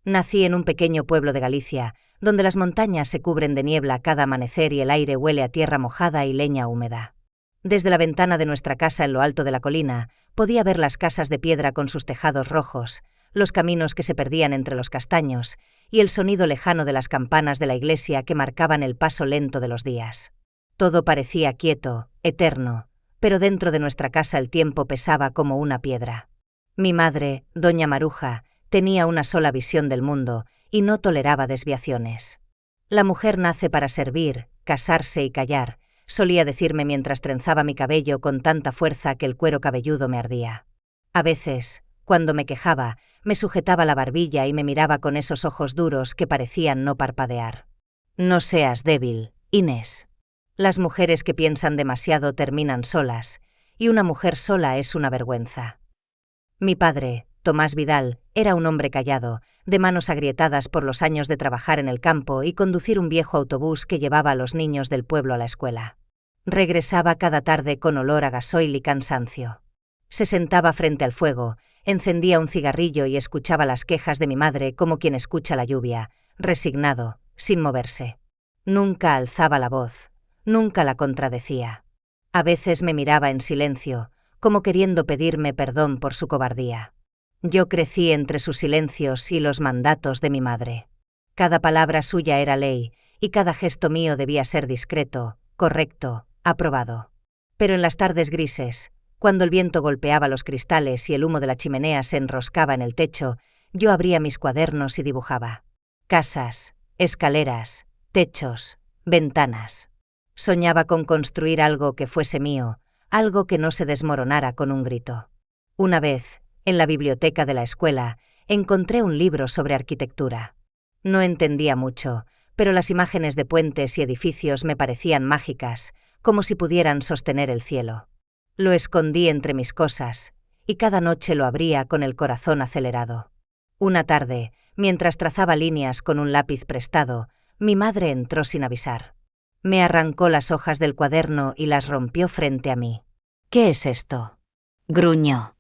Nací en un pequeño pueblo de Galicia, donde las montañas se cubren de niebla cada amanecer y el aire huele a tierra mojada y leña húmeda. Desde la ventana de nuestra casa en lo alto de la colina, podía ver las casas de piedra con sus tejados rojos, los caminos que se perdían entre los castaños y el sonido lejano de las campanas de la iglesia que marcaban el paso lento de los días. Todo parecía quieto, eterno, pero dentro de nuestra casa el tiempo pesaba como una piedra. Mi madre, doña Maruja, tenía una sola visión del mundo y no toleraba desviaciones. La mujer nace para servir, casarse y callar, solía decirme mientras trenzaba mi cabello con tanta fuerza que el cuero cabelludo me ardía. A veces, cuando me quejaba, me sujetaba la barbilla y me miraba con esos ojos duros que parecían no parpadear. No seas débil, Inés. Las mujeres que piensan demasiado terminan solas, y una mujer sola es una vergüenza. Mi padre, Tomás Vidal, era un hombre callado, de manos agrietadas por los años de trabajar en el campo y conducir un viejo autobús que llevaba a los niños del pueblo a la escuela. Regresaba cada tarde con olor a gasoil y cansancio. Se sentaba frente al fuego, encendía un cigarrillo y escuchaba las quejas de mi madre como quien escucha la lluvia, resignado, sin moverse. Nunca alzaba la voz, nunca la contradecía. A veces me miraba en silencio, como queriendo pedirme perdón por su cobardía. Yo crecí entre sus silencios y los mandatos de mi madre. Cada palabra suya era ley, y cada gesto mío debía ser discreto, correcto, aprobado. Pero en las tardes grises, cuando el viento golpeaba los cristales y el humo de la chimenea se enroscaba en el techo, yo abría mis cuadernos y dibujaba. Casas, escaleras, techos, ventanas. Soñaba con construir algo que fuese mío, algo que no se desmoronara con un grito. Una vez, en la biblioteca de la escuela, encontré un libro sobre arquitectura. No entendía mucho, pero las imágenes de puentes y edificios me parecían mágicas, como si pudieran sostener el cielo. Lo escondí entre mis cosas, y cada noche lo abría con el corazón acelerado. Una tarde, mientras trazaba líneas con un lápiz prestado, mi madre entró sin avisar. Me arrancó las hojas del cuaderno y las rompió frente a mí. «¿Qué es esto?», gruñó.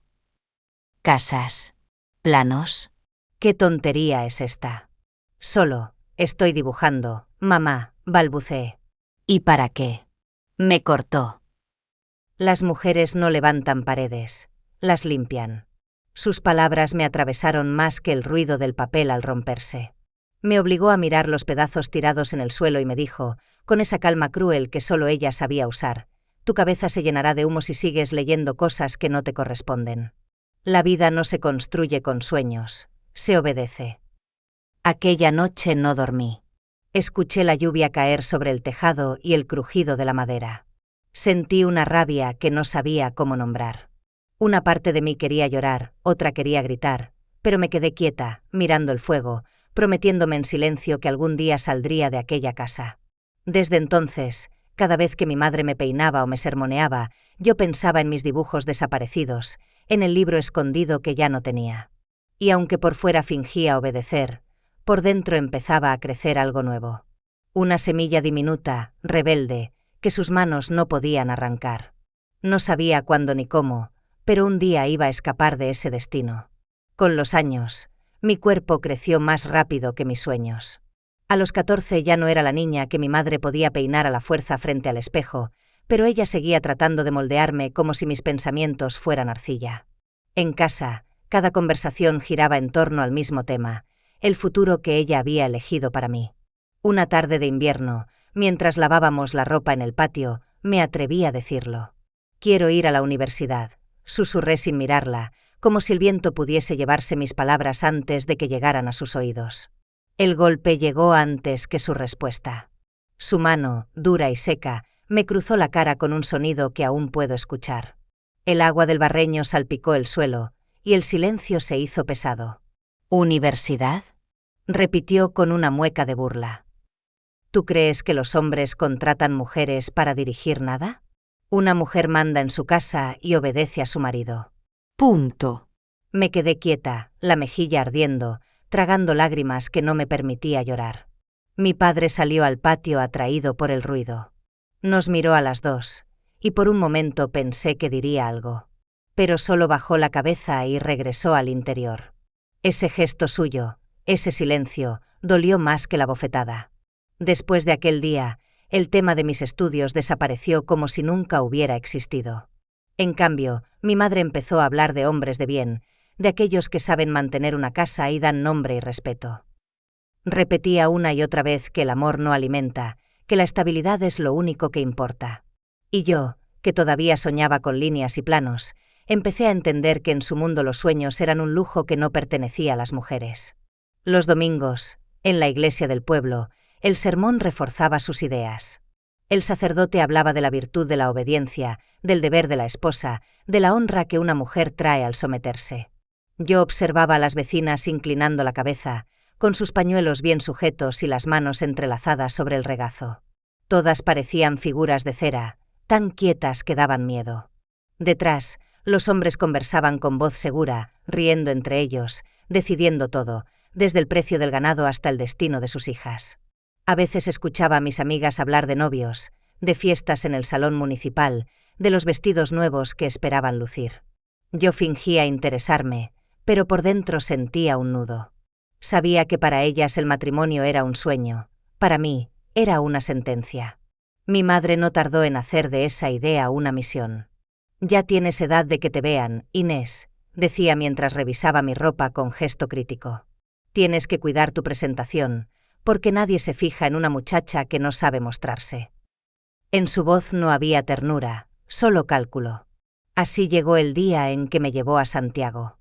«¿Casas? ¿Planos? ¿Qué tontería es esta?». «Solo, estoy dibujando, mamá», balbuceé. «¿Y para qué?». Me cortó. «Las mujeres no levantan paredes, las limpian». Sus palabras me atravesaron más que el ruido del papel al romperse. Me obligó a mirar los pedazos tirados en el suelo y me dijo, con esa calma cruel que solo ella sabía usar: «Tu cabeza se llenará de humo si sigues leyendo cosas que no te corresponden. La vida no se construye con sueños, se obedece». Aquella noche no dormí. Escuché la lluvia caer sobre el tejado y el crujido de la madera. Sentí una rabia que no sabía cómo nombrar. Una parte de mí quería llorar, otra quería gritar, pero me quedé quieta, mirando el fuego, prometiéndome en silencio que algún día saldría de aquella casa. Desde entonces, cada vez que mi madre me peinaba o me sermoneaba, yo pensaba en mis dibujos desaparecidos, en el libro escondido que ya no tenía. Y aunque por fuera fingía obedecer, por dentro empezaba a crecer algo nuevo. Una semilla diminuta, rebelde, que sus manos no podían arrancar. No sabía cuándo ni cómo, pero un día iba a escapar de ese destino. Con los años, mi cuerpo creció más rápido que mis sueños. A los 14 ya no era la niña que mi madre podía peinar a la fuerza frente al espejo, pero ella seguía tratando de moldearme como si mis pensamientos fueran arcilla. En casa, cada conversación giraba en torno al mismo tema, el futuro que ella había elegido para mí. Una tarde de invierno, mientras lavábamos la ropa en el patio, me atreví a decirlo. «Quiero ir a la universidad», susurré sin mirarla, como si el viento pudiese llevarse mis palabras antes de que llegaran a sus oídos. El golpe llegó antes que su respuesta. Su mano, dura y seca, me cruzó la cara con un sonido que aún puedo escuchar. El agua del barreño salpicó el suelo, y el silencio se hizo pesado. «¿Universidad?», repitió con una mueca de burla. «¿Tú crees que los hombres contratan mujeres para dirigir nada? Una mujer manda en su casa y obedece a su marido. Punto». Me quedé quieta, la mejilla ardiendo, tragando lágrimas que no me permitía llorar. Mi padre salió al patio atraído por el ruido. Nos miró a las dos, y por un momento pensé que diría algo. Pero solo bajó la cabeza y regresó al interior. Ese gesto suyo, Ese silencio dolió más que la bofetada. Después de aquel día, el tema de mis estudios desapareció como si nunca hubiera existido. En cambio, mi madre empezó a hablar de hombres de bien, de aquellos que saben mantener una casa y dan nombre y respeto. Repetía una y otra vez que el amor no alimenta, que la estabilidad es lo único que importa. Y yo, que todavía soñaba con líneas y planos, empecé a entender que en su mundo los sueños eran un lujo que no pertenecía a las mujeres. Los domingos, en la iglesia del pueblo, el sermón reforzaba sus ideas. El sacerdote hablaba de la virtud de la obediencia, del deber de la esposa, de la honra que una mujer trae al someterse. Yo observaba a las vecinas inclinando la cabeza, con sus pañuelos bien sujetos y las manos entrelazadas sobre el regazo. Todas parecían figuras de cera, tan quietas que daban miedo. Detrás, los hombres conversaban con voz segura, riendo entre ellos, decidiendo todo, desde el precio del ganado hasta el destino de sus hijas. A veces escuchaba a mis amigas hablar de novios, de fiestas en el salón municipal, de los vestidos nuevos que esperaban lucir. Yo fingía interesarme, pero por dentro sentía un nudo. Sabía que para ellas el matrimonio era un sueño, para mí era una sentencia. Mi madre no tardó en hacer de esa idea una misión. «Ya tienes edad de que te vean, Inés», decía mientras revisaba mi ropa con gesto crítico. «Tienes que cuidar tu presentación, porque nadie se fija en una muchacha que no sabe mostrarse». En su voz no había ternura, solo cálculo. Así llegó el día en que me llevó a Santiago.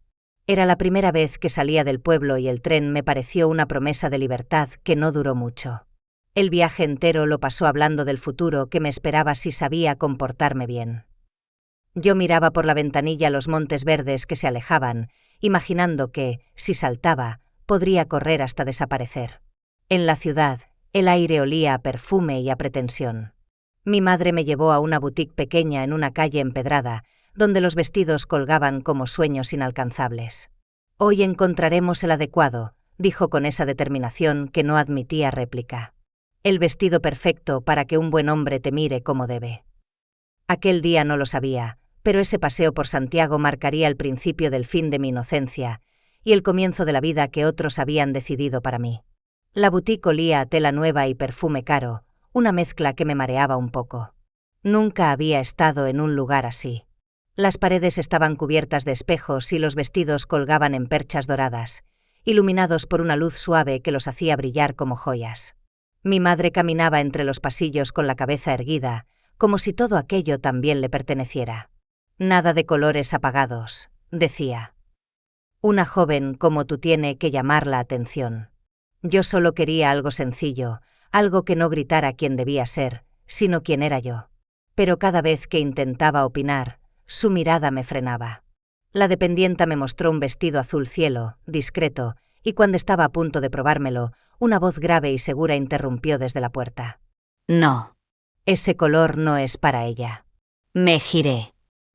Era la primera vez que salía del pueblo y el tren me pareció una promesa de libertad que no duró mucho. El viaje entero lo pasó hablando del futuro que me esperaba si sabía comportarme bien. Yo miraba por la ventanilla los montes verdes que se alejaban, imaginando que, si saltaba, podría correr hasta desaparecer. En la ciudad, el aire olía a perfume y a pretensión. Mi madre me llevó a una boutique pequeña en una calle empedrada, donde los vestidos colgaban como sueños inalcanzables. «Hoy encontraremos el adecuado», dijo con esa determinación que no admitía réplica. «El vestido perfecto para que un buen hombre te mire como debe». Aquel día no lo sabía, pero ese paseo por Santiago marcaría el principio del fin de mi inocencia y el comienzo de la vida que otros habían decidido para mí. La boutique olía a tela nueva y perfume caro, una mezcla que me mareaba un poco. Nunca había estado en un lugar así. Las paredes estaban cubiertas de espejos y los vestidos colgaban en perchas doradas, iluminados por una luz suave que los hacía brillar como joyas. Mi madre caminaba entre los pasillos con la cabeza erguida, como si todo aquello también le perteneciera. «Nada de colores apagados», decía. «Una joven como tú tiene que llamar la atención». Yo solo quería algo sencillo, algo que no gritara quién debía ser, sino quién era yo. Pero cada vez que intentaba opinar, su mirada me frenaba. La dependienta me mostró un vestido azul cielo, discreto, y cuando estaba a punto de probármelo, una voz grave y segura interrumpió desde la puerta. «No. Ese color no es para ella». Me giré.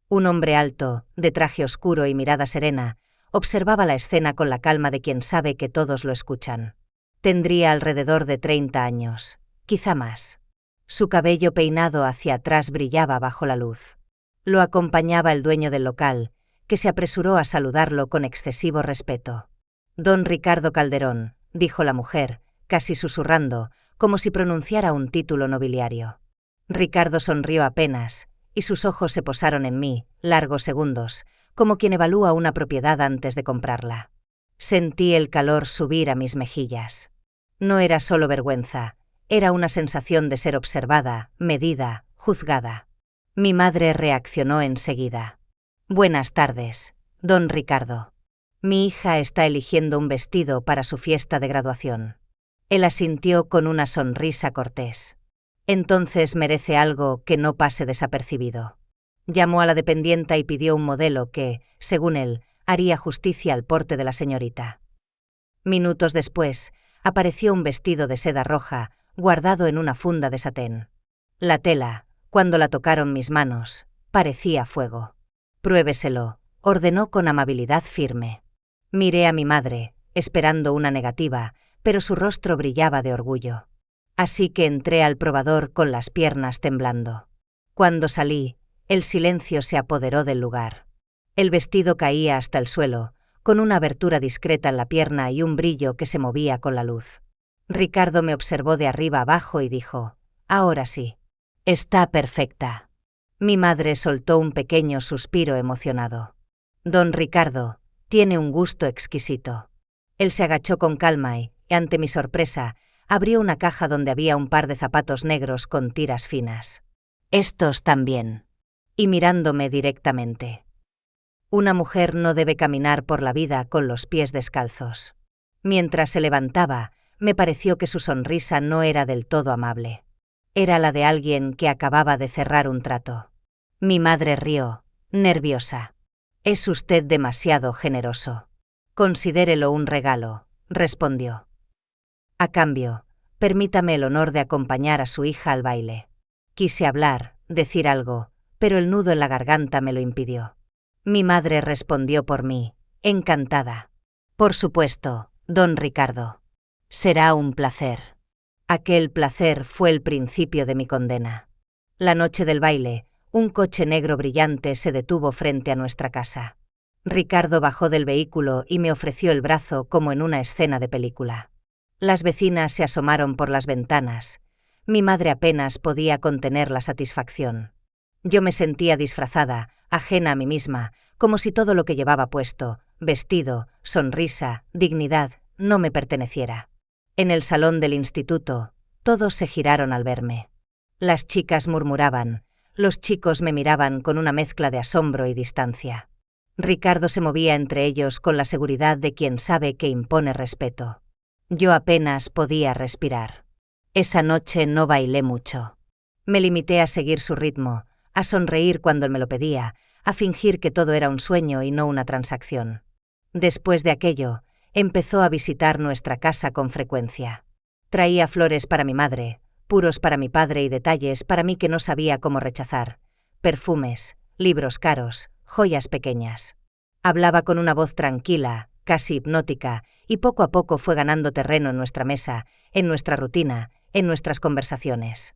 Un hombre alto, de traje oscuro y mirada serena, observaba la escena con la calma de quien sabe que todos lo escuchan. Tendría alrededor de 30 años, quizá más. Su cabello peinado hacia atrás brillaba bajo la luz. Lo acompañaba el dueño del local, que se apresuró a saludarlo con excesivo respeto. «Don Ricardo Calderón», dijo la mujer, casi susurrando, como si pronunciara un título nobiliario. Ricardo sonrió apenas, y sus ojos se posaron en mí, largos segundos, como quien evalúa una propiedad antes de comprarla. Sentí el calor subir a mis mejillas. No era solo vergüenza, era una sensación de ser observada, medida, juzgada. Mi madre reaccionó enseguida. «Buenas tardes, don Ricardo. Mi hija está eligiendo un vestido para su fiesta de graduación». Él asintió con una sonrisa cortés. «Entonces merece algo que no pase desapercibido». Llamó a la dependienta y pidió un modelo que, según él, haría justicia al porte de la señorita. Minutos después, apareció un vestido de seda roja, guardado en una funda de satén. La tela, cuando la tocaron mis manos, parecía fuego. «Pruébeselo», ordenó con amabilidad firme. Miré a mi madre, esperando una negativa, pero su rostro brillaba de orgullo. Así que entré al probador con las piernas temblando. Cuando salí, el silencio se apoderó del lugar. El vestido caía hasta el suelo, con una abertura discreta en la pierna y un brillo que se movía con la luz. Ricardo me observó de arriba abajo y dijo: «Ahora sí. Está perfecta». Mi madre soltó un pequeño suspiro emocionado. «Don Ricardo tiene un gusto exquisito». Él se agachó con calma y, ante mi sorpresa, abrió una caja donde había un par de zapatos negros con tiras finas. «Estos también». Y mirándome directamente. Una mujer no debe caminar por la vida con los pies descalzos. Mientras se levantaba, me pareció que su sonrisa no era del todo amable. Era la de alguien que acababa de cerrar un trato. Mi madre rió, nerviosa. «Es usted demasiado generoso. Considérelo un regalo», respondió. «A cambio, permítame el honor de acompañar a su hija al baile». Quise hablar, decir algo, pero el nudo en la garganta me lo impidió. Mi madre respondió por mí, encantada. «Por supuesto, don Ricardo. Será un placer». Aquel placer fue el principio de mi condena. La noche del baile, un coche negro brillante se detuvo frente a nuestra casa. Ricardo bajó del vehículo y me ofreció el brazo como en una escena de película. Las vecinas se asomaron por las ventanas. Mi madre apenas podía contener la satisfacción. Yo me sentía disfrazada, ajena a mí misma, como si todo lo que llevaba puesto, vestido, sonrisa, dignidad, no me perteneciera. En el salón del instituto, todos se giraron al verme. Las chicas murmuraban, los chicos me miraban con una mezcla de asombro y distancia. Ricardo se movía entre ellos con la seguridad de quien sabe que impone respeto. Yo apenas podía respirar. Esa noche no bailé mucho. Me limité a seguir su ritmo, a sonreír cuando él me lo pedía, a fingir que todo era un sueño y no una transacción. Después de aquello, empezó a visitar nuestra casa con frecuencia. Traía flores para mi madre, puros para mi padre y detalles para mí que no sabía cómo rechazar, perfumes, libros caros, joyas pequeñas. Hablaba con una voz tranquila, casi hipnótica, y poco a poco fue ganando terreno en nuestra mesa, en nuestra rutina, en nuestras conversaciones.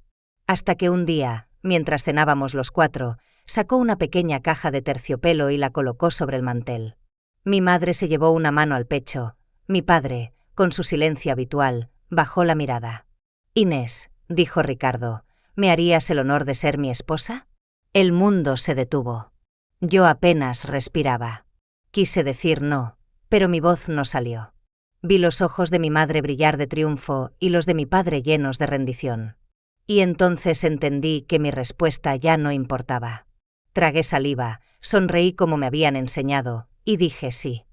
Hasta que un día, mientras cenábamos los cuatro, sacó una pequeña caja de terciopelo y la colocó sobre el mantel. Mi madre se llevó una mano al pecho. Mi padre, con su silencio habitual, bajó la mirada. «Inés», dijo Ricardo, «¿me harías el honor de ser mi esposa?» El mundo se detuvo. Yo apenas respiraba. Quise decir no, pero mi voz no salió. Vi los ojos de mi madre brillar de triunfo y los de mi padre llenos de rendición. Y entonces entendí que mi respuesta ya no importaba. Tragué saliva, sonreí como me habían enseñado, y dije sí.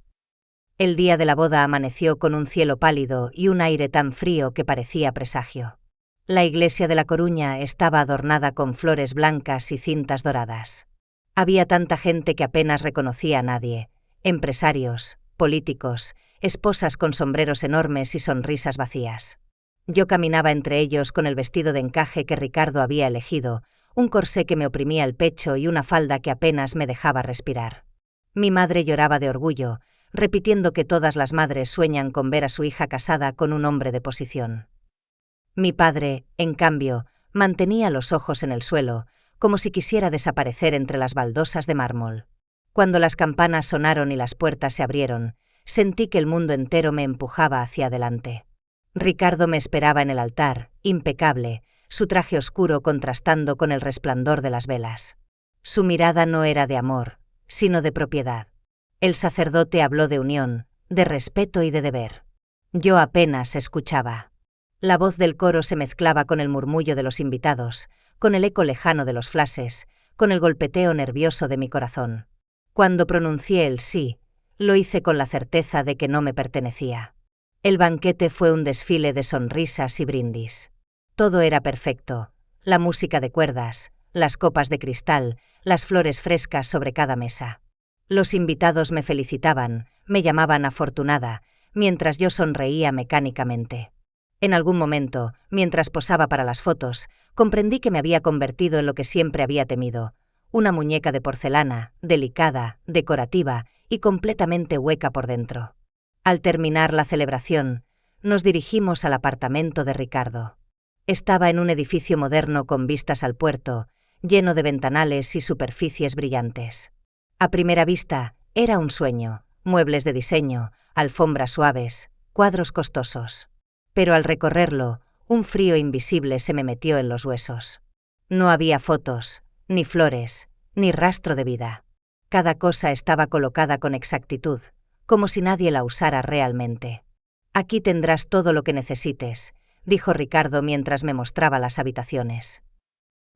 El día de la boda amaneció con un cielo pálido y un aire tan frío que parecía presagio. La iglesia de La Coruña estaba adornada con flores blancas y cintas doradas. Había tanta gente que apenas reconocía a nadie, empresarios, políticos, esposas con sombreros enormes y sonrisas vacías. Yo caminaba entre ellos con el vestido de encaje que Ricardo había elegido, un corsé que me oprimía el pecho y una falda que apenas me dejaba respirar. Mi madre lloraba de orgullo, repitiendo que todas las madres sueñan con ver a su hija casada con un hombre de posición. Mi padre, en cambio, mantenía los ojos en el suelo, como si quisiera desaparecer entre las baldosas de mármol. Cuando las campanas sonaron y las puertas se abrieron, sentí que el mundo entero me empujaba hacia adelante. Ricardo me esperaba en el altar, impecable, su traje oscuro contrastando con el resplandor de las velas. Su mirada no era de amor, sino de propiedad. El sacerdote habló de unión, de respeto y de deber. Yo apenas escuchaba. La voz del coro se mezclaba con el murmullo de los invitados, con el eco lejano de los flashes, con el golpeteo nervioso de mi corazón. Cuando pronuncié el sí, lo hice con la certeza de que no me pertenecía. El banquete fue un desfile de sonrisas y brindis. Todo era perfecto, la música de cuerdas, las copas de cristal, las flores frescas sobre cada mesa. Los invitados me felicitaban, me llamaban afortunada, mientras yo sonreía mecánicamente. En algún momento, mientras posaba para las fotos, comprendí que me había convertido en lo que siempre había temido, una muñeca de porcelana, delicada, decorativa y completamente hueca por dentro. Al terminar la celebración, nos dirigimos al apartamento de Ricardo. Estaba en un edificio moderno con vistas al puerto, lleno de ventanales y superficies brillantes. A primera vista, era un sueño, muebles de diseño, alfombras suaves, cuadros costosos. Pero al recorrerlo, un frío invisible se me metió en los huesos. No había fotos, ni flores, ni rastro de vida. Cada cosa estaba colocada con exactitud, como si nadie la usara realmente. «Aquí tendrás todo lo que necesites», dijo Ricardo mientras me mostraba las habitaciones.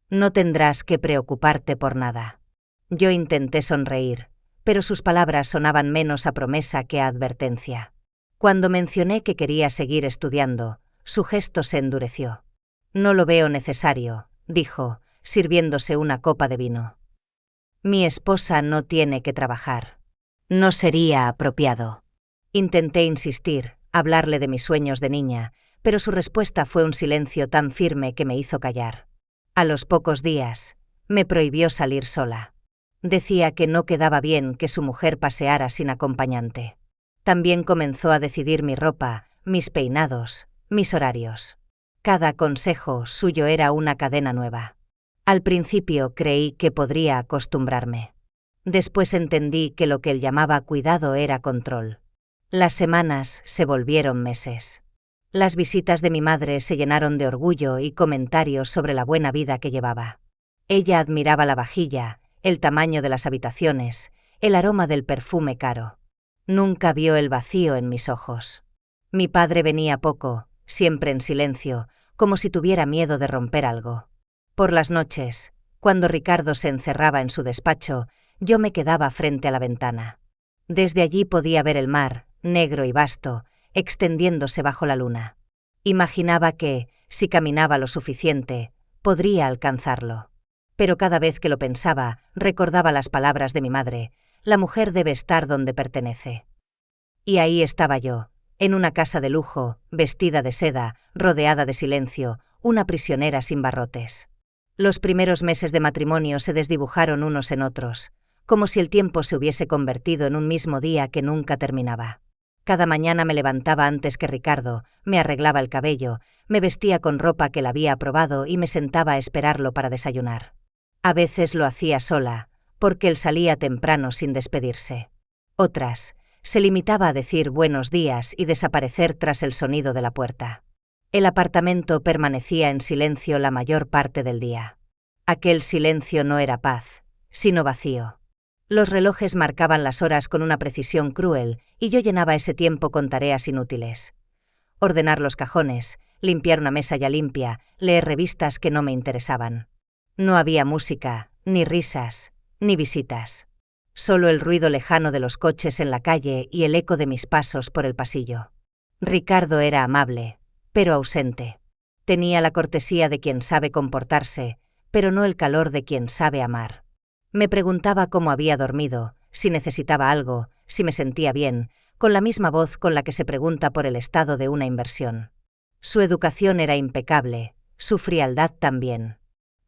«No tendrás que preocuparte por nada». Yo intenté sonreír, pero sus palabras sonaban menos a promesa que a advertencia. Cuando mencioné que quería seguir estudiando, su gesto se endureció. «No lo veo necesario», dijo, sirviéndose una copa de vino. «Mi esposa no tiene que trabajar. No sería apropiado». Intenté insistir, hablarle de mis sueños de niña, pero su respuesta fue un silencio tan firme que me hizo callar. A los pocos días, me prohibió salir sola. Decía que no quedaba bien que su mujer paseara sin acompañante. También comenzó a decidir mi ropa, mis peinados, mis horarios. Cada consejo suyo era una cadena nueva. Al principio creí que podría acostumbrarme. Después entendí que lo que él llamaba cuidado era control. Las semanas se volvieron meses. Las visitas de mi madre se llenaron de orgullo y comentarios sobre la buena vida que llevaba. Ella admiraba la vajilla, el tamaño de las habitaciones, el aroma del perfume caro. Nunca vio el vacío en mis ojos. Mi padre venía poco, siempre en silencio, como si tuviera miedo de romper algo. Por las noches, cuando Ricardo se encerraba en su despacho, yo me quedaba frente a la ventana. Desde allí podía ver el mar, negro y vasto, extendiéndose bajo la luna. Imaginaba que, si caminaba lo suficiente, podría alcanzarlo. Pero cada vez que lo pensaba, recordaba las palabras de mi madre: «La mujer debe estar donde pertenece». Y ahí estaba yo, en una casa de lujo, vestida de seda, rodeada de silencio, una prisionera sin barrotes. Los primeros meses de matrimonio se desdibujaron unos en otros, como si el tiempo se hubiese convertido en un mismo día que nunca terminaba. Cada mañana me levantaba antes que Ricardo, me arreglaba el cabello, me vestía con ropa que él había aprobado y me sentaba a esperarlo para desayunar. A veces lo hacía sola, porque él salía temprano sin despedirse. Otras, se limitaba a decir buenos días y desaparecer tras el sonido de la puerta. El apartamento permanecía en silencio la mayor parte del día. Aquel silencio no era paz, sino vacío. Los relojes marcaban las horas con una precisión cruel y yo llenaba ese tiempo con tareas inútiles. Ordenar los cajones, limpiar una mesa ya limpia, leer revistas que no me interesaban. No había música, ni risas, ni visitas. Solo el ruido lejano de los coches en la calle y el eco de mis pasos por el pasillo. Ricardo era amable, pero ausente. Tenía la cortesía de quien sabe comportarse, pero no el calor de quien sabe amar. Me preguntaba cómo había dormido, si necesitaba algo, si me sentía bien, con la misma voz con la que se pregunta por el estado de una inversión. Su educación era impecable, su frialdad también.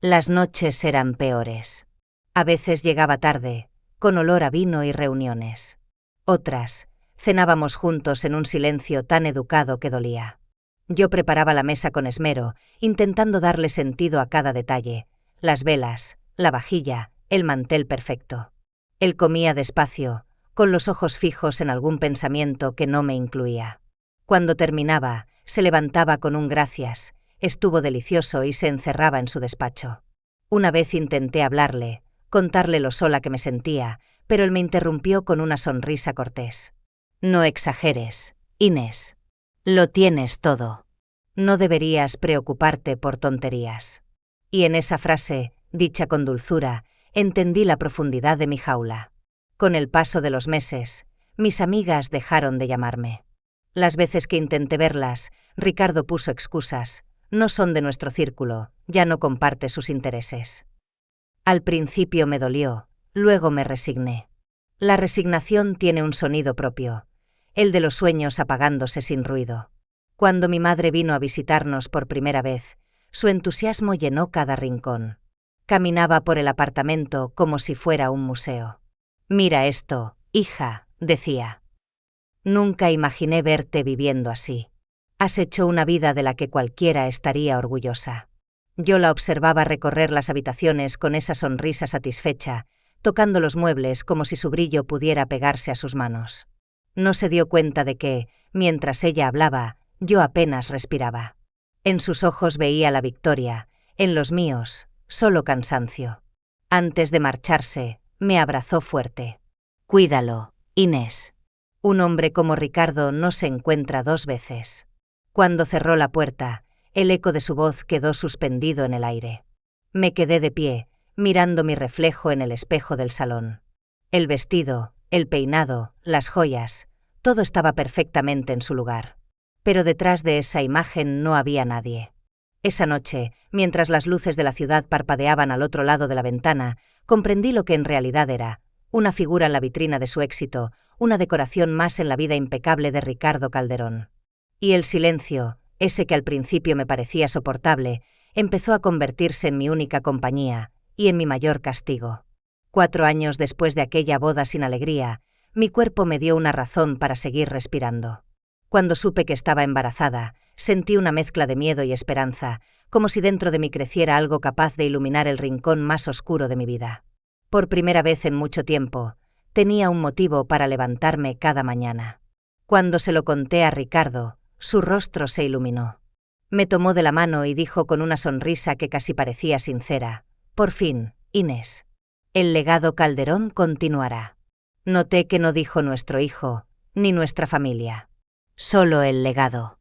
Las noches eran peores. A veces llegaba tarde, con olor a vino y reuniones. Otras, cenábamos juntos en un silencio tan educado que dolía. Yo preparaba la mesa con esmero, intentando darle sentido a cada detalle: las velas, la vajilla, el mantel perfecto. Él comía despacio, con los ojos fijos en algún pensamiento que no me incluía. Cuando terminaba, se levantaba con un gracias, estuvo delicioso y se encerraba en su despacho. Una vez intenté hablarle, contarle lo sola que me sentía, pero él me interrumpió con una sonrisa cortés. «No exageres, Inés. Lo tienes todo. No deberías preocuparte por tonterías». Y en esa frase, dicha con dulzura, entendí la profundidad de mi jaula. Con el paso de los meses, mis amigas dejaron de llamarme. Las veces que intenté verlas, Ricardo puso excusas: «No son de nuestro círculo, ya no comparte sus intereses». Al principio me dolió, luego me resigné. La resignación tiene un sonido propio, el de los sueños apagándose sin ruido. Cuando mi madre vino a visitarnos por primera vez, su entusiasmo llenó cada rincón. Caminaba por el apartamento como si fuera un museo. «Mira esto, hija», decía. «Nunca imaginé verte viviendo así. Has hecho una vida de la que cualquiera estaría orgullosa». Yo la observaba recorrer las habitaciones con esa sonrisa satisfecha, tocando los muebles como si su brillo pudiera pegarse a sus manos. No se dio cuenta de que, mientras ella hablaba, yo apenas respiraba. En sus ojos veía la victoria, en los míos, solo cansancio. Antes de marcharse, me abrazó fuerte. «Cuídalo, Inés. Un hombre como Ricardo no se encuentra dos veces». Cuando cerró la puerta, el eco de su voz quedó suspendido en el aire. Me quedé de pie, mirando mi reflejo en el espejo del salón. El vestido, el peinado, las joyas, todo estaba perfectamente en su lugar. Pero detrás de esa imagen no había nadie. Esa noche, mientras las luces de la ciudad parpadeaban al otro lado de la ventana, comprendí lo que en realidad era: una figura en la vitrina de su éxito, una decoración más en la vida impecable de Ricardo Calderón. Y el silencio, ese que al principio me parecía soportable, empezó a convertirse en mi única compañía y en mi mayor castigo. 4 años después de aquella boda sin alegría, mi cuerpo me dio una razón para seguir respirando. Cuando supe que estaba embarazada, sentí una mezcla de miedo y esperanza, como si dentro de mí creciera algo capaz de iluminar el rincón más oscuro de mi vida. Por primera vez en mucho tiempo, tenía un motivo para levantarme cada mañana. Cuando se lo conté a Ricardo, su rostro se iluminó. Me tomó de la mano y dijo con una sonrisa que casi parecía sincera: «Por fin, Inés. El legado Calderón continuará». Noté que no dijo nuestro hijo, ni nuestra familia. Solo el legado.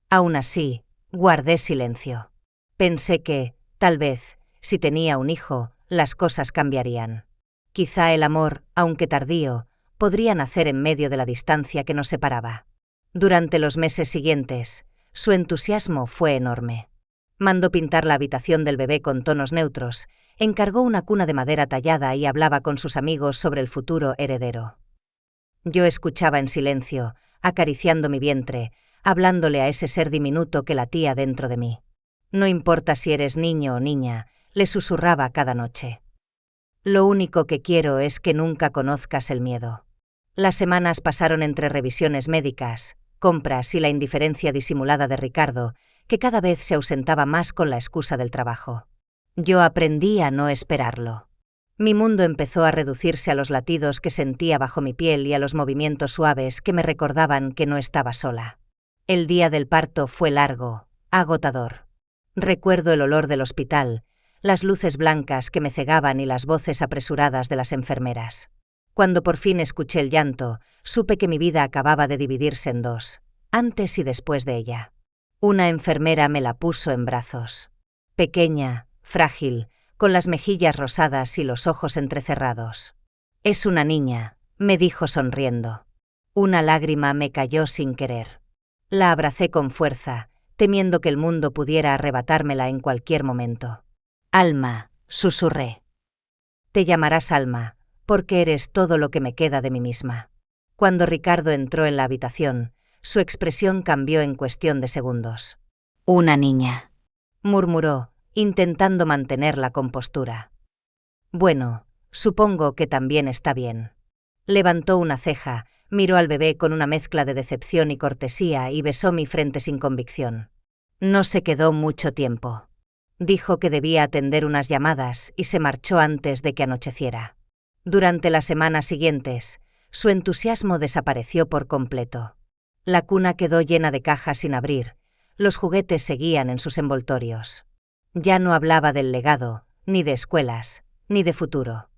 Aún así, guardé silencio. Pensé que, tal vez, si tenía un hijo, las cosas cambiarían. Quizá el amor, aunque tardío, podría nacer en medio de la distancia que nos separaba. Durante los meses siguientes, su entusiasmo fue enorme. Mandó pintar la habitación del bebé con tonos neutros, encargó una cuna de madera tallada y hablaba con sus amigos sobre el futuro heredero. Yo escuchaba en silencio, acariciando mi vientre, hablándole a ese ser diminuto que latía dentro de mí. «No importa si eres niño o niña», le susurraba cada noche. «Lo único que quiero es que nunca conozcas el miedo». Las semanas pasaron entre revisiones médicas, compras y la indiferencia disimulada de Ricardo, que cada vez se ausentaba más con la excusa del trabajo. Yo aprendí a no esperarlo. Mi mundo empezó a reducirse a los latidos que sentía bajo mi piel y a los movimientos suaves que me recordaban que no estaba sola. El día del parto fue largo, agotador. Recuerdo el olor del hospital, las luces blancas que me cegaban y las voces apresuradas de las enfermeras. Cuando por fin escuché el llanto, supe que mi vida acababa de dividirse en dos, antes y después de ella. Una enfermera me la puso en brazos. Pequeña, frágil, con las mejillas rosadas y los ojos entrecerrados. «Es una niña», me dijo sonriendo. Una lágrima me cayó sin querer. La abracé con fuerza, temiendo que el mundo pudiera arrebatármela en cualquier momento. «Alma», susurré. «Te llamarás Alma, porque eres todo lo que me queda de mí misma». Cuando Ricardo entró en la habitación, su expresión cambió en cuestión de segundos. «Una niña», murmuró, intentando mantener la compostura. «Bueno, supongo que también está bien». Levantó una ceja, miró al bebé con una mezcla de decepción y cortesía y besó mi frente sin convicción. No se quedó mucho tiempo. Dijo que debía atender unas llamadas y se marchó antes de que anocheciera. Durante las semanas siguientes, su entusiasmo desapareció por completo. La cuna quedó llena de cajas sin abrir, los juguetes seguían en sus envoltorios. Ya no hablaba del legado, ni de escuelas, ni de futuro.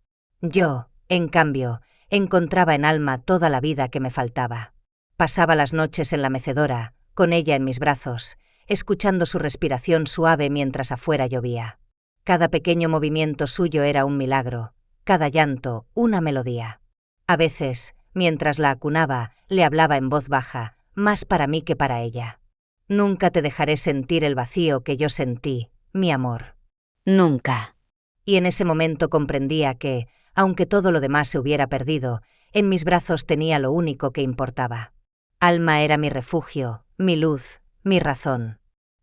Yo, en cambio, encontraba en Alma toda la vida que me faltaba. Pasaba las noches en la mecedora, con ella en mis brazos, escuchando su respiración suave mientras afuera llovía. Cada pequeño movimiento suyo era un milagro, cada llanto una melodía. A veces, mientras la acunaba, le hablaba en voz baja, más para mí que para ella. «Nunca te dejaré sentir el vacío que yo sentí, mi amor. Nunca». Y en ese momento comprendía que, aunque todo lo demás se hubiera perdido, en mis brazos tenía lo único que importaba. Alma era mi refugio, mi luz, mi razón.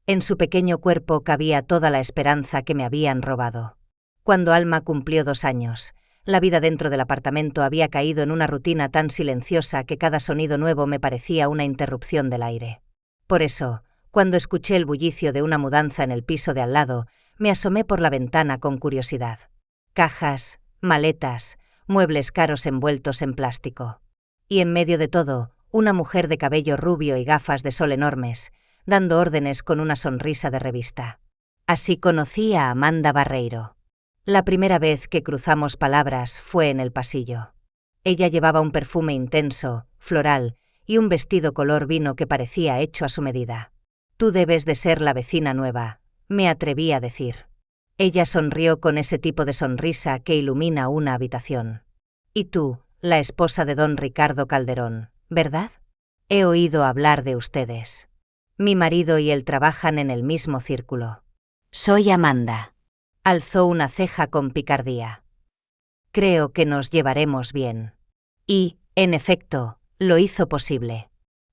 En su pequeño cuerpo cabía toda la esperanza que me habían robado. Cuando Alma cumplió 2 años, la vida dentro del apartamento había caído en una rutina tan silenciosa que cada sonido nuevo me parecía una interrupción del aire. Por eso, cuando escuché el bullicio de una mudanza en el piso de al lado, me asomé por la ventana con curiosidad. Cajas, maletas, muebles caros envueltos en plástico. Y en medio de todo, una mujer de cabello rubio y gafas de sol enormes, dando órdenes con una sonrisa de revista. Así conocí a Amanda Barreiro. La primera vez que cruzamos palabras fue en el pasillo. Ella llevaba un perfume intenso, floral, y un vestido color vino que parecía hecho a su medida. «Tú debes de ser la vecina nueva», me atreví a decir. Ella sonrió con ese tipo de sonrisa que ilumina una habitación. «Y tú, la esposa de don Ricardo Calderón, ¿verdad? He oído hablar de ustedes. Mi marido y él trabajan en el mismo círculo». «Soy Amanda». Alzó una ceja con picardía. «Creo que nos llevaremos bien». Y, en efecto, lo hizo posible.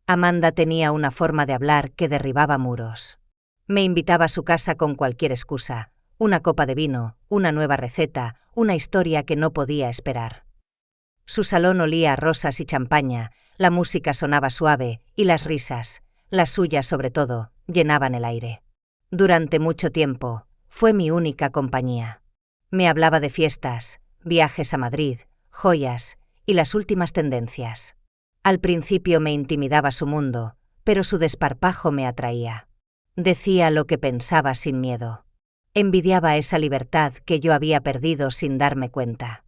Amanda tenía una forma de hablar que derribaba muros. Me invitaba a su casa con cualquier excusa, una copa de vino, una nueva receta, una historia que no podía esperar. Su salón olía a rosas y champaña, la música sonaba suave y las risas, las suyas sobre todo, llenaban el aire. Durante mucho tiempo, fue mi única compañía. Me hablaba de fiestas, viajes a Madrid, joyas y las últimas tendencias. Al principio me intimidaba su mundo, pero su desparpajo me atraía. Decía lo que pensaba sin miedo. Envidiaba esa libertad que yo había perdido sin darme cuenta.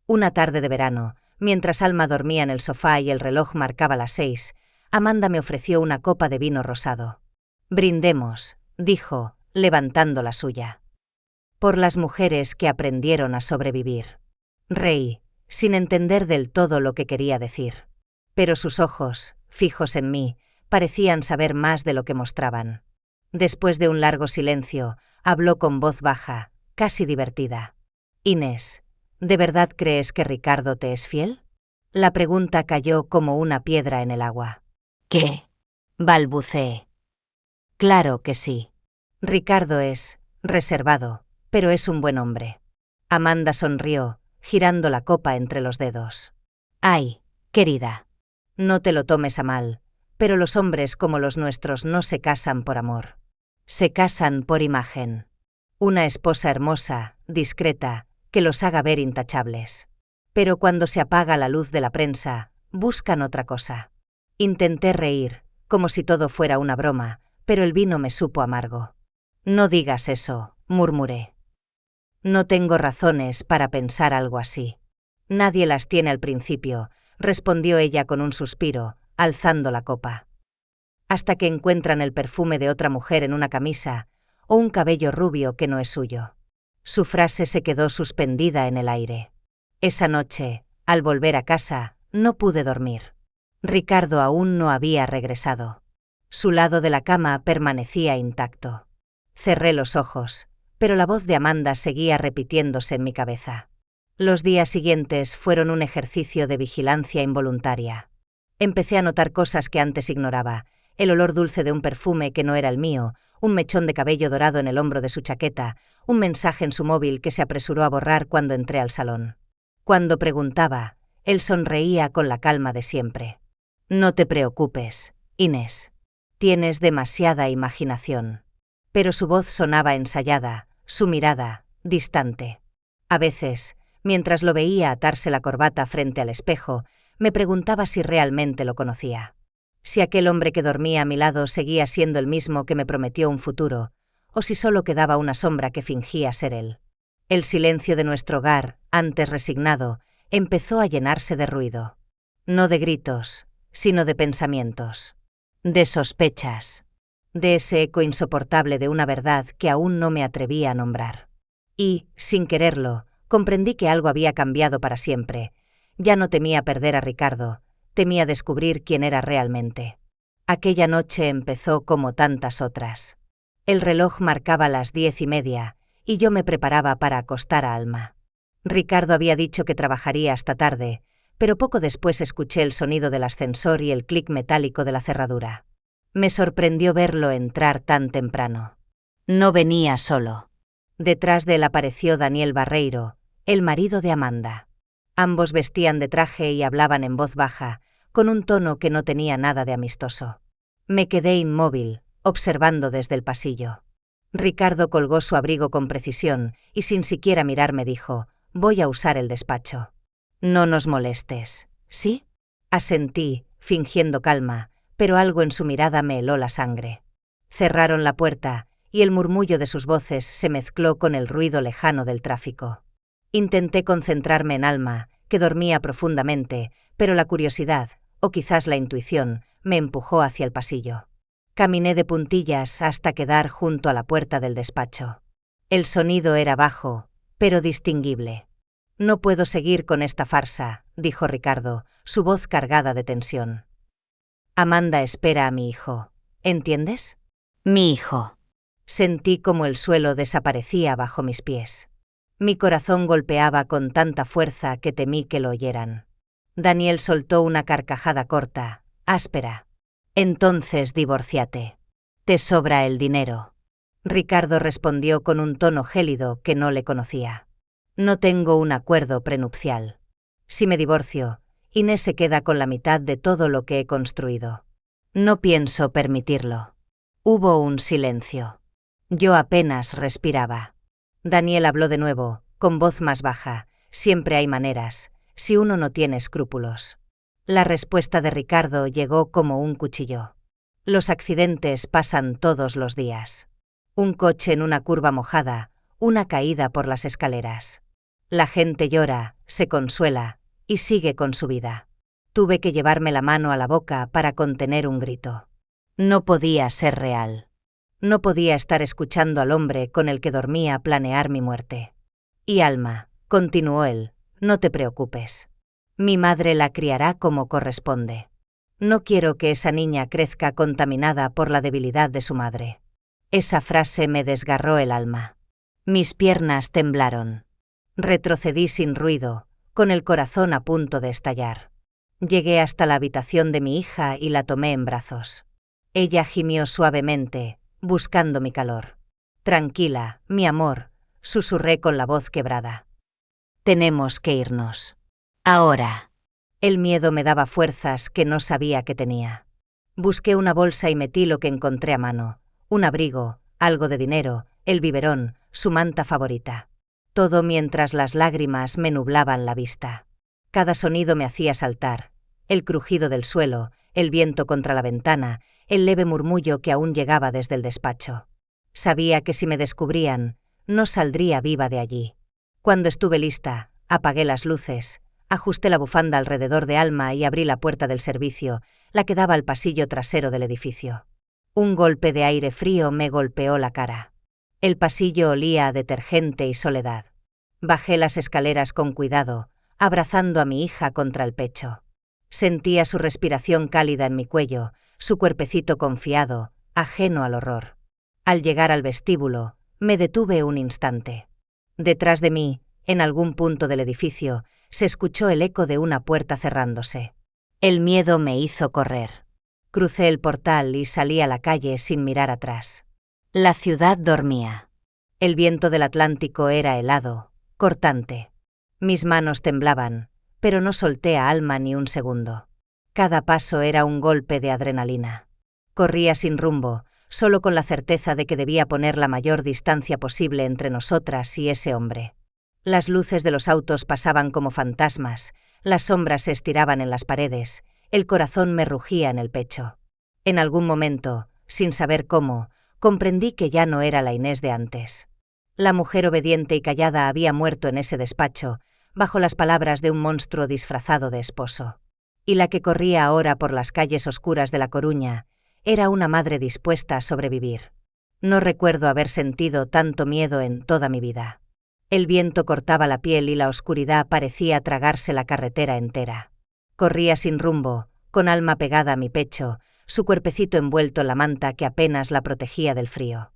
Una tarde de verano, mientras Alma dormía en el sofá y el reloj marcaba las 6, Amanda me ofreció una copa de vino rosado. «Brindemos», dijo, levantando la suya. «Por las mujeres que aprendieron a sobrevivir». Reí, sin entender del todo lo que quería decir. Pero sus ojos, fijos en mí, parecían saber más de lo que mostraban. Después de un largo silencio, habló con voz baja, casi divertida. «Inés, ¿de verdad crees que Ricardo te es fiel?» La pregunta cayó como una piedra en el agua. «¿Qué?», balbuceé. «Claro que sí. Ricardo es reservado, pero es un buen hombre». Amanda sonrió, girando la copa entre los dedos. «Ay, querida, no te lo tomes a mal, pero los hombres como los nuestros no se casan por amor. Se casan por imagen. Una esposa hermosa, discreta, que los haga ver intachables. Pero cuando se apaga la luz de la prensa, buscan otra cosa». Intenté reír, como si todo fuera una broma, pero el vino me supo amargo. «No digas eso», murmuré. «No tengo razones para pensar algo así». «Nadie las tiene al principio», respondió ella con un suspiro, alzando la copa. «Hasta que encuentran el perfume de otra mujer en una camisa, o un cabello rubio que no es suyo». Su frase se quedó suspendida en el aire. Esa noche, al volver a casa, no pude dormir. Ricardo aún no había regresado. Su lado de la cama permanecía intacto. Cerré los ojos, pero la voz de Amanda seguía repitiéndose en mi cabeza. Los días siguientes fueron un ejercicio de vigilancia involuntaria. Empecé a notar cosas que antes ignoraba: el olor dulce de un perfume que no era el mío, un mechón de cabello dorado en el hombro de su chaqueta, un mensaje en su móvil que se apresuró a borrar cuando entré al salón. Cuando preguntaba, él sonreía con la calma de siempre. «No te preocupes, Inés. Tienes demasiada imaginación». Pero su voz sonaba ensayada, su mirada, distante. A veces, mientras lo veía atarse la corbata frente al espejo, me preguntaba si realmente lo conocía. Si aquel hombre que dormía a mi lado seguía siendo el mismo que me prometió un futuro, o si solo quedaba una sombra que fingía ser él. El silencio de nuestro hogar, antes resignado, empezó a llenarse de ruido. No de gritos, sino de pensamientos. De sospechas. De ese eco insoportable de una verdad que aún no me atrevía a nombrar. Y, sin quererlo, comprendí que algo había cambiado para siempre. Ya no temía perder a Ricardo, temía descubrir quién era realmente. Aquella noche empezó como tantas otras. El reloj marcaba las 10:30, y yo me preparaba para acostar a Alma. Ricardo había dicho que trabajaría hasta tarde, pero poco después escuché el sonido del ascensor y el clic metálico de la cerradura. Me sorprendió verlo entrar tan temprano. No venía solo. Detrás de él apareció Daniel Barreiro, el marido de Amanda. Ambos vestían de traje y hablaban en voz baja, con un tono que no tenía nada de amistoso. Me quedé inmóvil, observando desde el pasillo. Ricardo colgó su abrigo con precisión y sin siquiera mirarme dijo: «Voy a usar el despacho». No nos molestes, ¿sí? Asentí, fingiendo calma, pero algo en su mirada me heló la sangre. Cerraron la puerta, y el murmullo de sus voces se mezcló con el ruido lejano del tráfico. Intenté concentrarme en Alma, que dormía profundamente, pero la curiosidad, o quizás la intuición, me empujó hacia el pasillo. Caminé de puntillas hasta quedar junto a la puerta del despacho. El sonido era bajo, pero distinguible. «No puedo seguir con esta farsa», dijo Ricardo, su voz cargada de tensión. «Amanda espera a mi hijo. ¿Entiendes?» «Mi hijo». Sentí como el suelo desaparecía bajo mis pies. Mi corazón golpeaba con tanta fuerza que temí que lo oyeran. Daniel soltó una carcajada corta, áspera. «Entonces divórciate. Te sobra el dinero». Ricardo respondió con un tono gélido que no le conocía. «No tengo un acuerdo prenupcial. Si me divorcio, Inés se queda con la mitad de todo lo que he construido. No pienso permitirlo». Hubo un silencio. Yo apenas respiraba. Daniel habló de nuevo, con voz más baja. «Siempre hay maneras, si uno no tiene escrúpulos». La respuesta de Ricardo llegó como un cuchillo. «Los accidentes pasan todos los días. Un coche en una curva mojada, una caída por las escaleras. La gente llora, se consuela, y sigue con su vida». Tuve que llevarme la mano a la boca para contener un grito. No podía ser real. No podía estar escuchando al hombre con el que dormía planear mi muerte. «Y Alma», continuó él, «no te preocupes. Mi madre la criará como corresponde. No quiero que esa niña crezca contaminada por la debilidad de su madre». Esa frase me desgarró el alma. Mis piernas temblaron. Retrocedí sin ruido, con el corazón a punto de estallar. Llegué hasta la habitación de mi hija y la tomé en brazos. Ella gimió suavemente, buscando mi calor. «Tranquila, mi amor», susurré con la voz quebrada. «Tenemos que irnos. Ahora». El miedo me daba fuerzas que no sabía que tenía. Busqué una bolsa y metí lo que encontré a mano. Un abrigo, algo de dinero, el biberón, su manta favorita. Todo mientras las lágrimas me nublaban la vista. Cada sonido me hacía saltar. El crujido del suelo, el viento contra la ventana, el leve murmullo que aún llegaba desde el despacho. Sabía que si me descubrían, no saldría viva de allí. Cuando estuve lista, apagué las luces, ajusté la bufanda alrededor de Alma y abrí la puerta del servicio, la que daba al pasillo trasero del edificio. Un golpe de aire frío me golpeó la cara. El pasillo olía a detergente y soledad. Bajé las escaleras con cuidado, abrazando a mi hija contra el pecho. Sentía su respiración cálida en mi cuello, su cuerpecito confiado, ajeno al horror. Al llegar al vestíbulo, me detuve un instante. Detrás de mí, en algún punto del edificio, se escuchó el eco de una puerta cerrándose. El miedo me hizo correr. Crucé el portal y salí a la calle sin mirar atrás. La ciudad dormía. El viento del Atlántico era helado, cortante. Mis manos temblaban, pero no solté a Alma ni un segundo. Cada paso era un golpe de adrenalina. Corría sin rumbo, solo con la certeza de que debía poner la mayor distancia posible entre nosotras y ese hombre. Las luces de los autos pasaban como fantasmas, las sombras se estiraban en las paredes, el corazón me rugía en el pecho. En algún momento, sin saber cómo, comprendí que ya no era la Inés de antes. La mujer obediente y callada había muerto en ese despacho, bajo las palabras de un monstruo disfrazado de esposo. Y la que corría ahora por las calles oscuras de La Coruña era una madre dispuesta a sobrevivir. No recuerdo haber sentido tanto miedo en toda mi vida. El viento cortaba la piel y la oscuridad parecía tragarse la carretera entera. Corría sin rumbo, con Alma pegada a mi pecho, su cuerpecito envuelto en la manta que apenas la protegía del frío.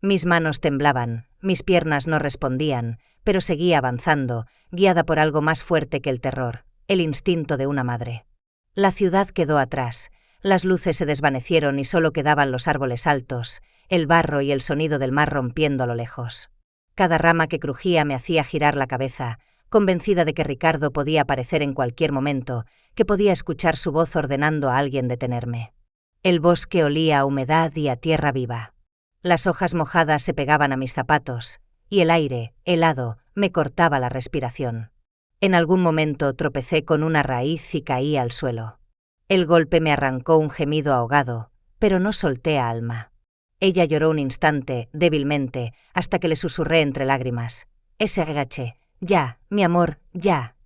Mis manos temblaban, mis piernas no respondían, pero seguía avanzando, guiada por algo más fuerte que el terror, el instinto de una madre. La ciudad quedó atrás, las luces se desvanecieron y solo quedaban los árboles altos, el barro y el sonido del mar rompiendo a lo lejos. Cada rama que crujía me hacía girar la cabeza, convencida de que Ricardo podía aparecer en cualquier momento, que podía escuchar su voz ordenando a alguien detenerme. El bosque olía a humedad y a tierra viva. Las hojas mojadas se pegaban a mis zapatos, y el aire, helado, me cortaba la respiración. En algún momento tropecé con una raíz y caí al suelo. El golpe me arrancó un gemido ahogado, pero no solté a Alma. Ella lloró un instante, débilmente, hasta que le susurré entre lágrimas. SH, ya, mi amor, ya,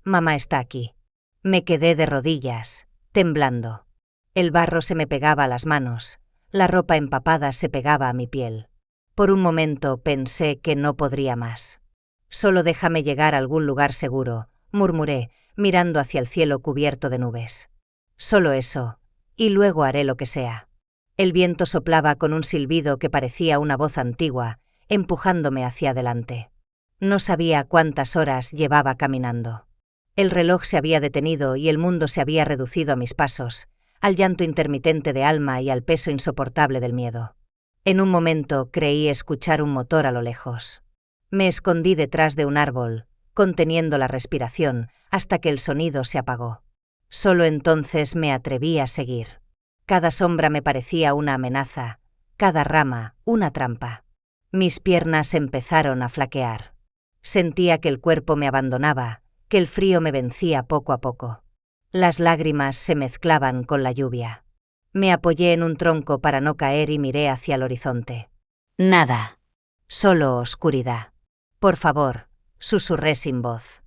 mamá está aquí. Me quedé de rodillas, temblando. El barro se me pegaba a las manos, la ropa empapada se pegaba a mi piel. Por un momento pensé que no podría más. Solo déjame llegar a algún lugar seguro, murmuré, mirando hacia el cielo cubierto de nubes. Solo eso, y luego haré lo que sea. El viento soplaba con un silbido que parecía una voz antigua, empujándome hacia adelante. No sabía cuántas horas llevaba caminando. El reloj se había detenido y el mundo se había reducido a mis pasos, al llanto intermitente de Alma y al peso insoportable del miedo. En un momento creí escuchar un motor a lo lejos. Me escondí detrás de un árbol, conteniendo la respiración, hasta que el sonido se apagó. Solo entonces me atreví a seguir. Cada sombra me parecía una amenaza, cada rama una trampa. Mis piernas empezaron a flaquear. Sentía que el cuerpo me abandonaba, que el frío me vencía poco a poco. Las lágrimas se mezclaban con la lluvia. Me apoyé en un tronco para no caer y miré hacia el horizonte. Nada. Solo oscuridad. Por favor, susurré sin voz.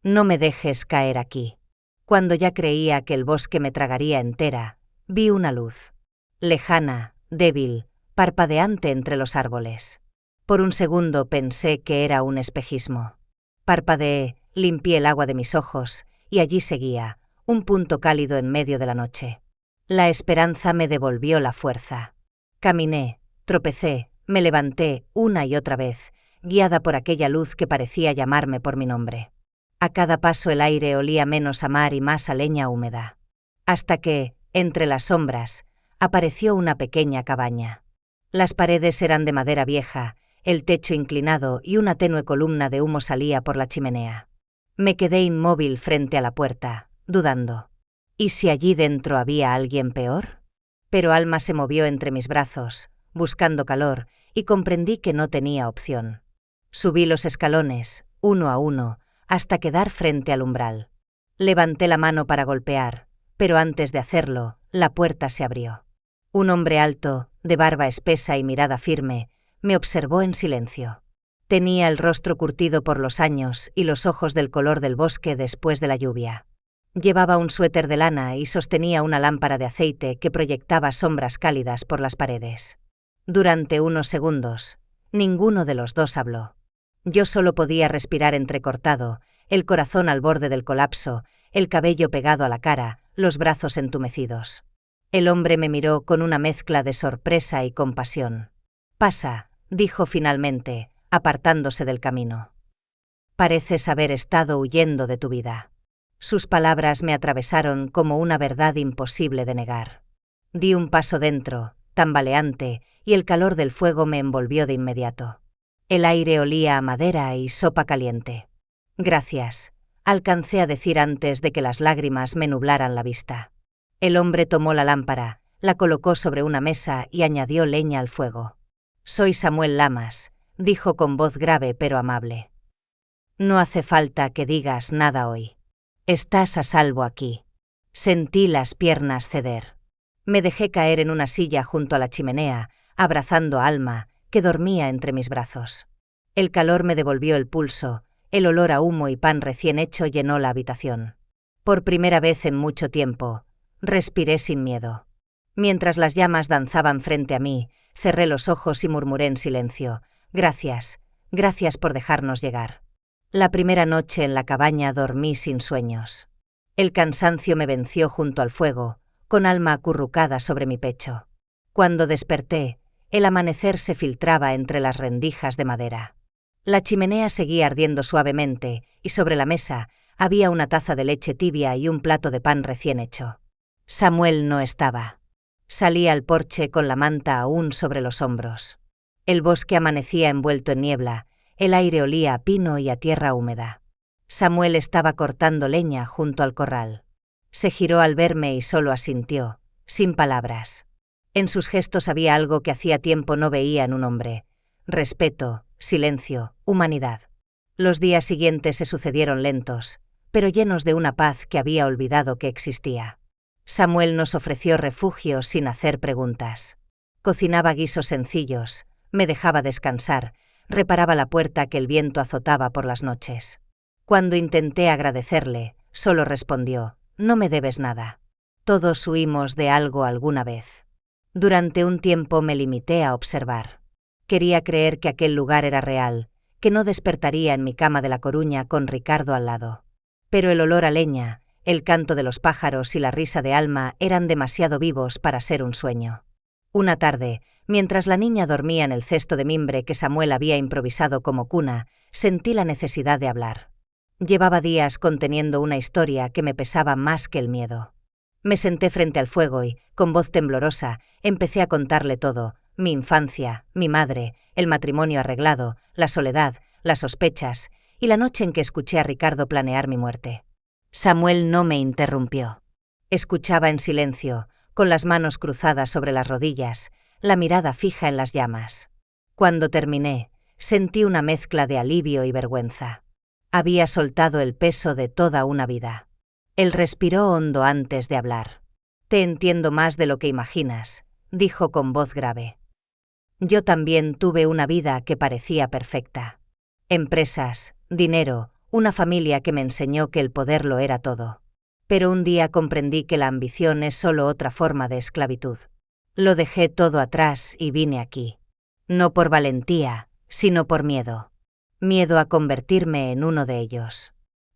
No me dejes caer aquí. Cuando ya creía que el bosque me tragaría entera, vi una luz. Lejana, débil, parpadeante entre los árboles. Por un segundo pensé que era un espejismo. Parpadeé, limpié el agua de mis ojos, y allí seguía, un punto cálido en medio de la noche. La esperanza me devolvió la fuerza. Caminé, tropecé, me levanté una y otra vez, guiada por aquella luz que parecía llamarme por mi nombre. A cada paso el aire olía menos a mar y más a leña húmeda. Hasta que, entre las sombras, apareció una pequeña cabaña. Las paredes eran de madera vieja, el techo inclinado y una tenue columna de humo salía por la chimenea. Me quedé inmóvil frente a la puerta, dudando. ¿Y si allí dentro había alguien peor? Pero Alma se movió entre mis brazos, buscando calor, y comprendí que no tenía opción. Subí los escalones, uno a uno, hasta quedar frente al umbral. Levanté la mano para golpear, pero antes de hacerlo, la puerta se abrió. Un hombre alto, de barba espesa y mirada firme, me observó en silencio. Tenía el rostro curtido por los años y los ojos del color del bosque después de la lluvia. Llevaba un suéter de lana y sostenía una lámpara de aceite que proyectaba sombras cálidas por las paredes. Durante unos segundos, ninguno de los dos habló. Yo solo podía respirar entrecortado, el corazón al borde del colapso, el cabello pegado a la cara, los brazos entumecidos. El hombre me miró con una mezcla de sorpresa y compasión. «Pasa», dijo finalmente, apartándose del camino. «Pareces haber estado huyendo de tu vida». Sus palabras me atravesaron como una verdad imposible de negar. Di un paso dentro, tambaleante, y el calor del fuego me envolvió de inmediato. El aire olía a madera y sopa caliente. «Gracias», alcancé a decir antes de que las lágrimas me nublaran la vista. El hombre tomó la lámpara, la colocó sobre una mesa y añadió leña al fuego. «Soy Samuel Lamas», dijo con voz grave pero amable. «No hace falta que digas nada hoy. Estás a salvo aquí». Sentí las piernas ceder. Me dejé caer en una silla junto a la chimenea, abrazando a Alma, que dormía entre mis brazos. El calor me devolvió el pulso, el olor a humo y pan recién hecho llenó la habitación. Por primera vez en mucho tiempo, respiré sin miedo. Mientras las llamas danzaban frente a mí, cerré los ojos y murmuré en silencio: «Gracias, gracias por dejarnos llegar». La primera noche en la cabaña dormí sin sueños. El cansancio me venció junto al fuego, con Alma acurrucada sobre mi pecho. Cuando desperté, el amanecer se filtraba entre las rendijas de madera. La chimenea seguía ardiendo suavemente, y sobre la mesa había una taza de leche tibia y un plato de pan recién hecho. Samuel no estaba. Salí al porche con la manta aún sobre los hombros. El bosque amanecía envuelto en niebla, el aire olía a pino y a tierra húmeda. Samuel estaba cortando leña junto al corral. Se giró al verme y solo asintió, sin palabras. En sus gestos había algo que hacía tiempo no veía en un hombre: respeto, silencio, humanidad. Los días siguientes se sucedieron lentos, pero llenos de una paz que había olvidado que existía. Samuel nos ofreció refugio sin hacer preguntas. Cocinaba guisos sencillos, me dejaba descansar, reparaba la puerta que el viento azotaba por las noches. Cuando intenté agradecerle, solo respondió: «No me debes nada. Todos huimos de algo alguna vez». Durante un tiempo me limité a observar. Quería creer que aquel lugar era real, que no despertaría en mi cama de La Coruña con Ricardo al lado. Pero el olor a leña, el canto de los pájaros y la risa de Alma eran demasiado vivos para ser un sueño. Una tarde, mientras la niña dormía en el cesto de mimbre que Samuel había improvisado como cuna, sentí la necesidad de hablar. Llevaba días conteniendo una historia que me pesaba más que el miedo. Me senté frente al fuego y, con voz temblorosa, empecé a contarle todo: mi infancia, mi madre, el matrimonio arreglado, la soledad, las sospechas y la noche en que escuché a Ricardo planear mi muerte. Samuel no me interrumpió. Escuchaba en silencio, con las manos cruzadas sobre las rodillas, la mirada fija en las llamas. Cuando terminé, sentí una mezcla de alivio y vergüenza. Había soltado el peso de toda una vida. Él respiró hondo antes de hablar. «Te entiendo más de lo que imaginas», dijo con voz grave. «Yo también tuve una vida que parecía perfecta. Empresas, dinero, una familia que me enseñó que el poder lo era todo. Pero un día comprendí que la ambición es solo otra forma de esclavitud. Lo dejé todo atrás y vine aquí. No por valentía, sino por miedo. Miedo a convertirme en uno de ellos».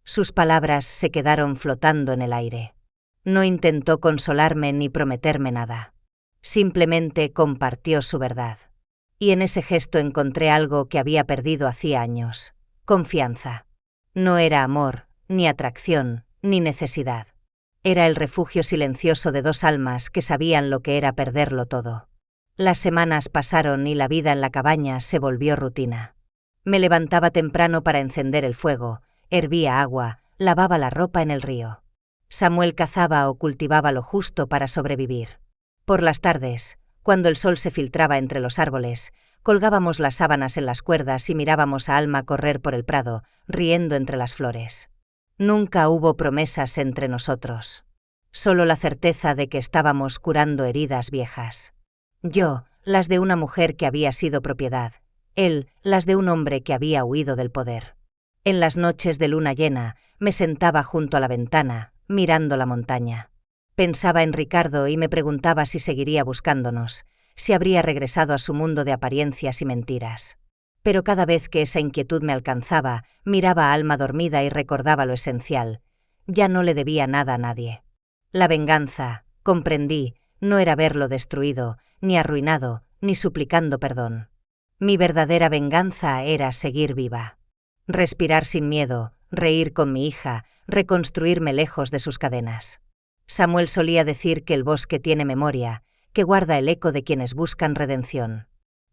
Sus palabras se quedaron flotando en el aire. No intentó consolarme ni prometerme nada. Simplemente compartió su verdad. Y en ese gesto encontré algo que había perdido hacía años: confianza. No era amor, ni atracción, ni necesidad. Era el refugio silencioso de dos almas que sabían lo que era perderlo todo. Las semanas pasaron y la vida en la cabaña se volvió rutina. Me levantaba temprano para encender el fuego, hervía agua, lavaba la ropa en el río. Samuel cazaba o cultivaba lo justo para sobrevivir. Por las tardes, cuando el sol se filtraba entre los árboles, colgábamos las sábanas en las cuerdas y mirábamos a Alma correr por el prado, riendo entre las flores. Nunca hubo promesas entre nosotros. Solo la certeza de que estábamos curando heridas viejas. Yo, las de una mujer que había sido propiedad; él, las de un hombre que había huido del poder. En las noches de luna llena, me sentaba junto a la ventana, mirando la montaña. Pensaba en Ricardo y me preguntaba si seguiría buscándonos, si habría regresado a su mundo de apariencias y mentiras. Pero cada vez que esa inquietud me alcanzaba, miraba a Alma dormida y recordaba lo esencial: ya no le debía nada a nadie. La venganza, comprendí, no era verlo destruido, ni arruinado, ni suplicando perdón. Mi verdadera venganza era seguir viva. Respirar sin miedo, reír con mi hija, reconstruirme lejos de sus cadenas. Samuel solía decir que el bosque tiene memoria, que guarda el eco de quienes buscan redención.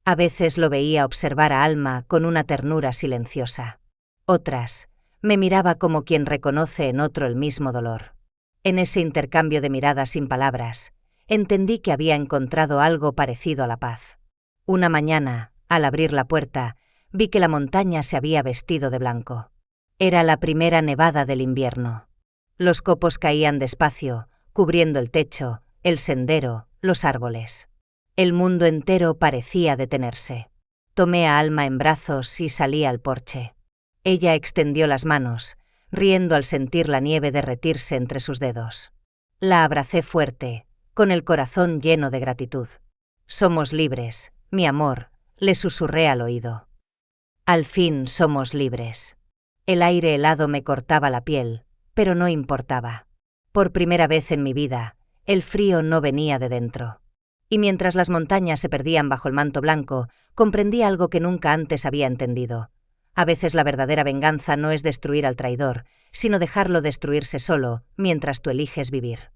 A veces lo veía observar a Alma con una ternura silenciosa. Otras, me miraba como quien reconoce en otro el mismo dolor. En ese intercambio de miradas sin palabras, entendí que había encontrado algo parecido a la paz. Una mañana, al abrir la puerta, vi que la montaña se había vestido de blanco. Era la primera nevada del invierno. Los copos caían despacio, cubriendo el techo, el sendero, los árboles. El mundo entero parecía detenerse. Tomé a Alma en brazos y salí al porche. Ella extendió las manos, riendo al sentir la nieve derretirse entre sus dedos. La abracé fuerte, con el corazón lleno de gratitud. «Somos libres, mi amor», le susurré al oído. «Al fin somos libres». El aire helado me cortaba la piel, pero no importaba. Por primera vez en mi vida, el frío no venía de dentro. Y mientras las montañas se perdían bajo el manto blanco, comprendí algo que nunca antes había entendido. A veces la verdadera venganza no es destruir al traidor, sino dejarlo destruirse solo, mientras tú eliges vivir.